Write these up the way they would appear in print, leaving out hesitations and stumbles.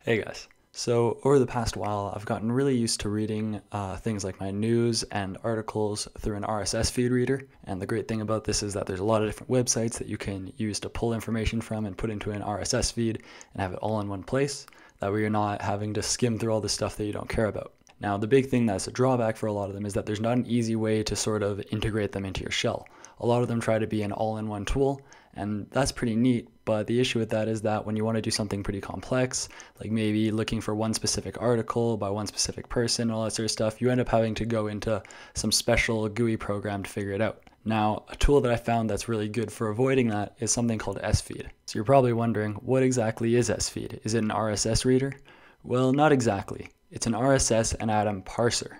Hey guys. So over the past while, I've gotten really used to reading things like my news and articles through an RSS feed reader. And the great thing about this is that there's a lot of different websites that you can use to pull information from and put into an RSS feed and have it all in one place. That way you're not having to skim through all the stuff that you don't care about. Now, the big thing that's a drawback for a lot of them is that there's not an easy way to sort of integrate them into your shell. A lot of them try to be an all-in-one tool, and that's pretty neat, but the issue with that is that when you want to do something pretty complex, like maybe looking for one specific article by one specific person, all that sort of stuff, you end up having to go into some special GUI program to figure it out. Now, a tool that I found that's really good for avoiding that is something called Sfeed. So you're probably wondering, what exactly is Sfeed? Is it an RSS reader? Well, not exactly. It's an RSS and atom parser.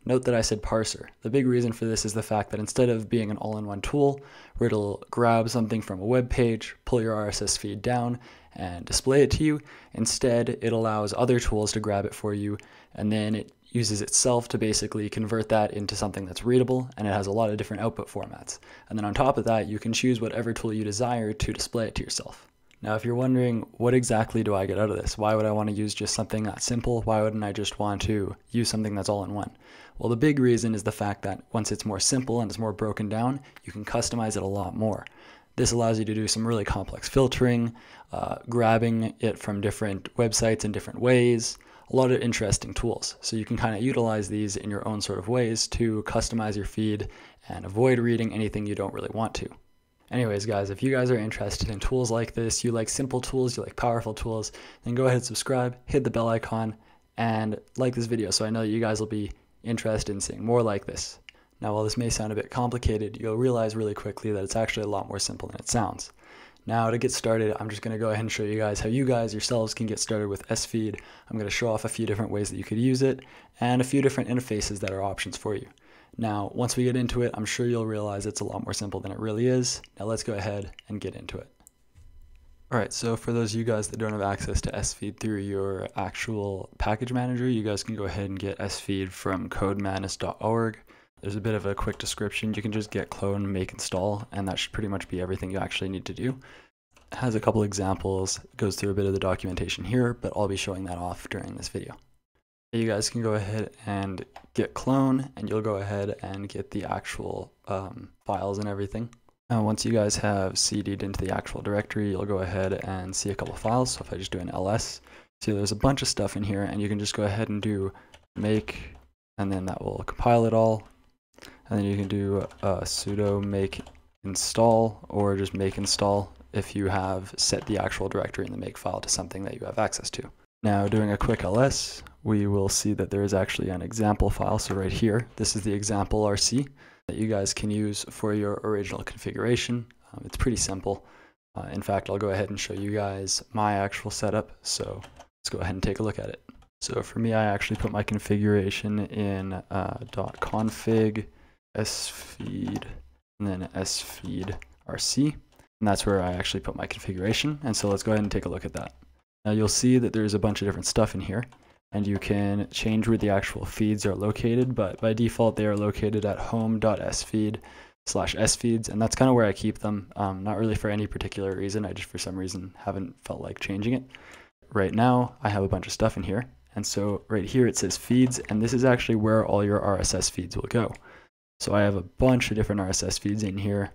Note that I said parser. The big reason for this is the fact that instead of being an all-in-one tool where it'll grab something from a web page, pull your RSS feed down, and display it to you, instead it allows other tools to grab it for you, and then it uses itself to basically convert that into something that's readable, and it has a lot of different output formats. And then on top of that, you can choose whatever tool you desire to display it to yourself. Now, if you're wondering, what exactly do I get out of this? Why would I want to use just something that simple? Why wouldn't I just want to use something that's all in one? Well, the big reason is the fact that once it's more simple and it's more broken down, you can customize it a lot more. This allows you to do some really complex filtering, grabbing it from different websites in different ways, a lot of interesting tools. So you can kind of utilize these in your own sort of ways to customize your feed and avoid reading anything you don't really want to. Anyways, guys, if you guys are interested in tools like this, you like simple tools, you like powerful tools, then go ahead and subscribe, hit the bell icon, and like this video so I know you guys will be interested in seeing more like this. Now, while this may sound a bit complicated, you'll realize really quickly that it's actually a lot more simple than it sounds. Now, to get started, I'm just going to go ahead and show you guys how you guys yourselves can get started with Sfeed. I'm going to show off a few different ways that you could use it and a few different interfaces that are options for you. Now, once we get into it, I'm sure you'll realize it's a lot more simple than it really is. Now let's go ahead and get into it. Alright, so for those of you guys that don't have access to Sfeed through your actual package manager, you guys can go ahead and get Sfeed from codemadness.org. There's a bit of a quick description. You can just get clone, make, install, and that should pretty much be everything you actually need to do. It has a couple examples, goes through a bit of the documentation here, but I'll be showing that off during this video. You guys can go ahead and get clone, and you'll go ahead and get the actual files and everything. Once you guys have cd'd into the actual directory, you'll go ahead and see a couple files. So if I just do an ls, see there's a bunch of stuff in here, and you can just go ahead and do make, and then that will compile it all. And then you can do sudo make install, or just make install if you have set the actual directory in the make file to something that you have access to. Now, doing a quick ls, we will see that there is actually an example file. So right here, this is the example RC that you guys can use for your original configuration. It's pretty simple. In fact, I'll go ahead and show you guys my actual setup. So let's go ahead and take a look at it. So for me, I actually put my configuration in .config sfeed and then sfeed rc. And that's where I actually put my configuration. And so let's go ahead and take a look at that. Now you'll see that there's a bunch of different stuff in here, and you can change where the actual feeds are located, but by default they are located at home.sfeed/sfeeds, and that's kind of where I keep them, not really for any particular reason. I just for some reason haven't felt like changing it. Right now I have a bunch of stuff in here, and so right here it says feeds, and this is actually where all your RSS feeds will go. So I have a bunch of different RSS feeds in here,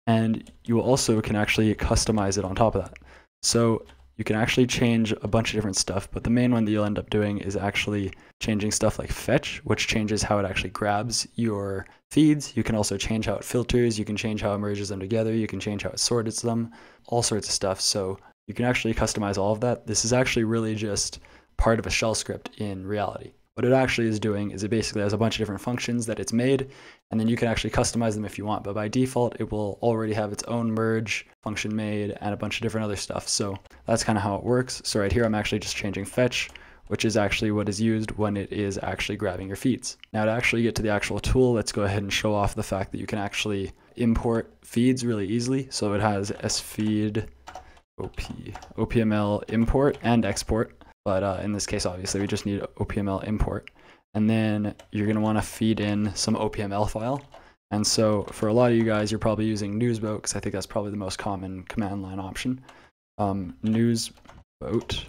and you also can actually customize it on top of that. So you can actually change a bunch of different stuff, but the main one that you'll end up doing is actually changing stuff like fetch, which changes how it actually grabs your feeds. You can also change how it filters, you can change how it merges them together, you can change how it sorts them, all sorts of stuff. So you can actually customize all of that. This is actually really just part of a shell script in reality. What it actually is doing is it basically has a bunch of different functions that it's made, and then you can actually customize them if you want. But by default, it will already have its own merge function made and a bunch of different other stuff. So that's kind of how it works. So right here, I'm actually just changing fetch, which is actually what is used when it is actually grabbing your feeds. Now to actually get to the actual tool, let's go ahead and show off the fact that you can actually import feeds really easily. So it has sfeed opml import and export. But in this case, obviously, we just need opml import. And then you're going to want to feed in some opml file. And so for a lot of you guys, you're probably using newsboat, because I think that's probably the most common command line option. Newsboat-e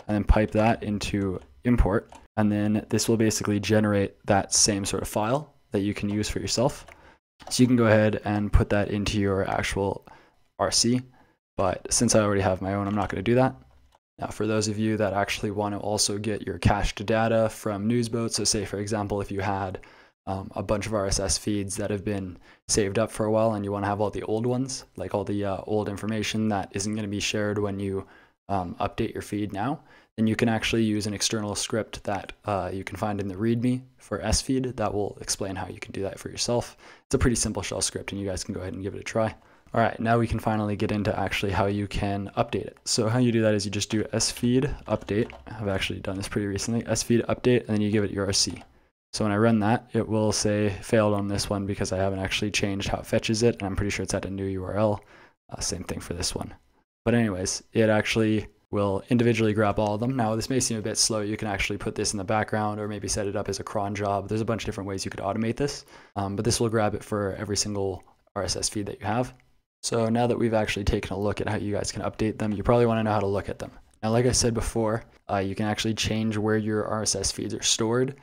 and then pipe that into import. And then this will basically generate that same sort of file that you can use for yourself. So you can go ahead and put that into your actual RC, but since I already have my own, I'm not going to do that. Now, for those of you that actually want to also get your cached data from Newsboat, so say for example, if you had a bunch of RSS feeds that have been saved up for a while and you want to have all the old ones, like all the old information that isn't going to be shared when you update your feed now, then you can actually use an external script that you can find in the README for Sfeed that will explain how you can do that for yourself. It's a pretty simple shell script and you guys can go ahead and give it a try. All right, now we can finally get into actually how you can update it. So how you do that is you just do sfeed update. I've actually done this pretty recently. Sfeed update, and then you give it your RC. So when I run that, it will say failed on this one because I haven't actually changed how it fetches it, and I'm pretty sure it's at a new URL. Same thing for this one. But anyways, it actually will individually grab all of them. Now this may seem a bit slow. You can actually put this in the background or maybe set it up as a cron job. There's a bunch of different ways you could automate this, but this will grab it for every single RSS feed that you have. So now that we've actually taken a look at how you guys can update them, you probably want to know how to look at them. Now, like I said before, you can actually change where your RSS feeds are stored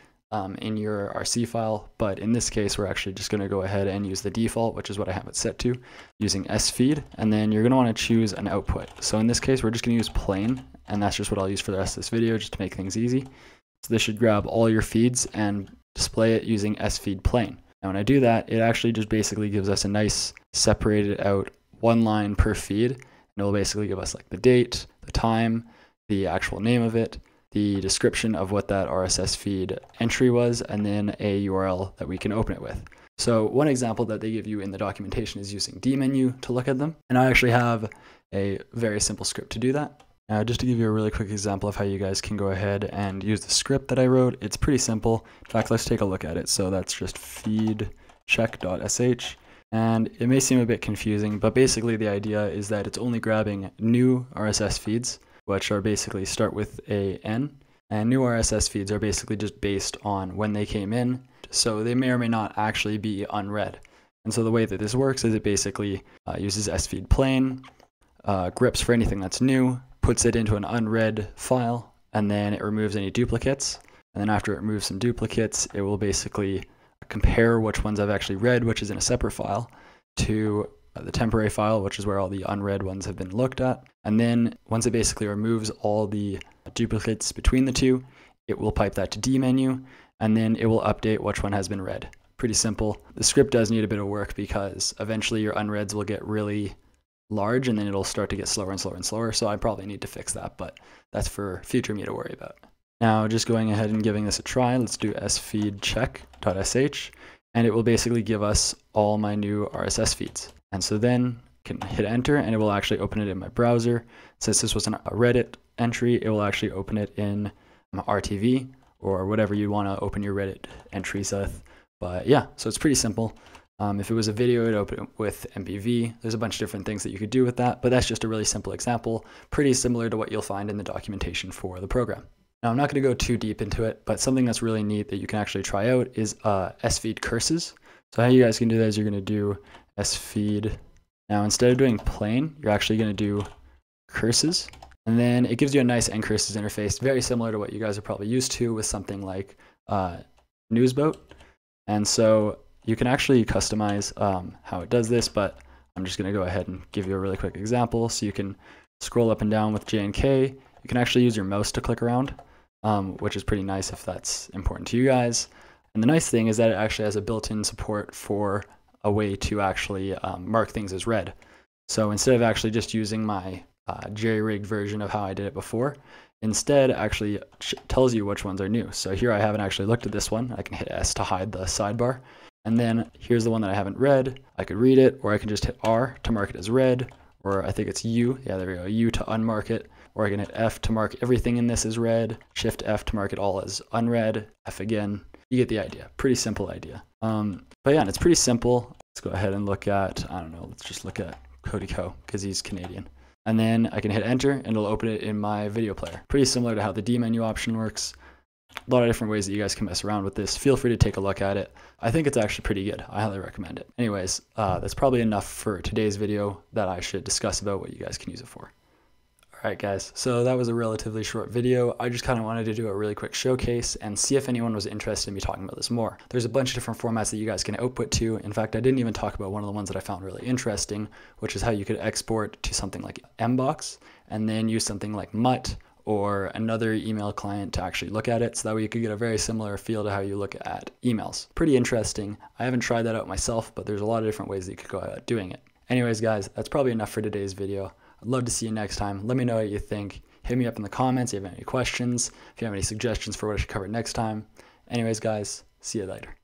in your RC file, but in this case, we're actually just going to go ahead and use the default, which is what I have it set to, using Sfeed, and then you're going to want to choose an output. So in this case, we're just going to use plain, and that's just what I'll use for the rest of this video, just to make things easy. So this should grab all your feeds and display it using Sfeed plain. Now, when I do that, it actually just basically gives us a nice separated out one line per feed, and it will basically give us like the date, the time, the actual name of it, the description of what that RSS feed entry was, and then a URL that we can open it with. So one example that they give you in the documentation is using dmenu to look at them, and I actually have a very simple script to do that. Now, just to give you a really quick example of how you guys can go ahead and use the script that I wrote, it's pretty simple. In fact, let's take a look at it. So that's just feed check.sh, and it may seem a bit confusing, but basically the idea is that it's only grabbing new RSS feeds, which are basically start with a N, and new RSS feeds are basically just based on when they came in, so they may or may not actually be unread. And so the way that this works is it basically uses sfeed plain, grips for anything that's new, puts it into an unread file, and then it removes any duplicates. And then after it removes some duplicates, it will basically compare which ones I've actually read, which is in a separate file, to the temporary file, which is where all the unread ones have been looked at. And then once it basically removes all the duplicates between the two, it will pipe that to dmenu, and then it will update which one has been read. Pretty simple. The script does need a bit of work because eventually your unreads will get really large and then it'll start to get slower and slower and slower. So I probably need to fix that, but that's for future me to worry about. Now, just going ahead and giving this a try, let's do sfeed check.sh, and it will basically give us all my new RSS feeds. And so then I can hit enter and it will actually open it in my browser. Since this was a Reddit entry, it will actually open it in RTV or whatever you want to open your Reddit entries with. But yeah, so it's pretty simple. If it was a video, it'd open it with MPV. There's a bunch of different things that you could do with that, but that's just a really simple example, pretty similar to what you'll find in the documentation for the program. Now, I'm not going to go too deep into it, but something that's really neat that you can actually try out is sfeed curses. So how you guys can do that is you're going to do sfeed. Now, instead of doing plain, you're actually going to do curses, and then it gives you a nice end curses interface, very similar to what you guys are probably used to with something like Newsboat. And so you can actually customize how it does this, but I'm just going to go ahead and give you a really quick example. So you can scroll up and down with J and K. You can actually use your mouse to click around, which is pretty nice if that's important to you guys. And the nice thing is that it actually has a built-in support for a way to actually mark things as read. So instead of actually just using my jerry-rigged version of how I did it before, instead actually tells you which ones are new. So here I haven't actually looked at this one. I can hit S to hide the sidebar. And then here's the one that I haven't read. I could read it, or I can just hit R to mark it as read, or I think it's U. Yeah, there we go. U to unmark it, or I can hit F to mark everything in this as read, Shift F to mark it all as unread, F again. You get the idea. Pretty simple idea. But yeah, and it's pretty simple. Let's go ahead and look at, I don't know, let's just look at Cody Co, because he's Canadian. And then I can hit enter and it'll open it in my video player. Pretty similar to how the D menu option works. A lot of different ways that you guys can mess around with this. Feel free to take a look at it. I think it's actually pretty good. I highly recommend it. Anyways, that's probably enough for today's video that I should discuss about what you guys can use it for. Alright guys, so that was a relatively short video. I just kind of wanted to do a really quick showcase and see if anyone was interested in me talking about this more. There's a bunch of different formats that you guys can output to. In fact, I didn't even talk about one of the ones that I found really interesting, which is how you could export to something like Mbox and then use something like Mutt or another email client to actually look at it, so that way you could get a very similar feel to how you look at emails. Pretty interesting. I haven't tried that out myself, but there's a lot of different ways that you could go about doing it. Anyways guys, that's probably enough for today's video. I'd love to see you next time. Let me know what you think. Hit me up in the comments if you have any questions, if you have any suggestions for what I should cover next time. Anyways guys, see you later.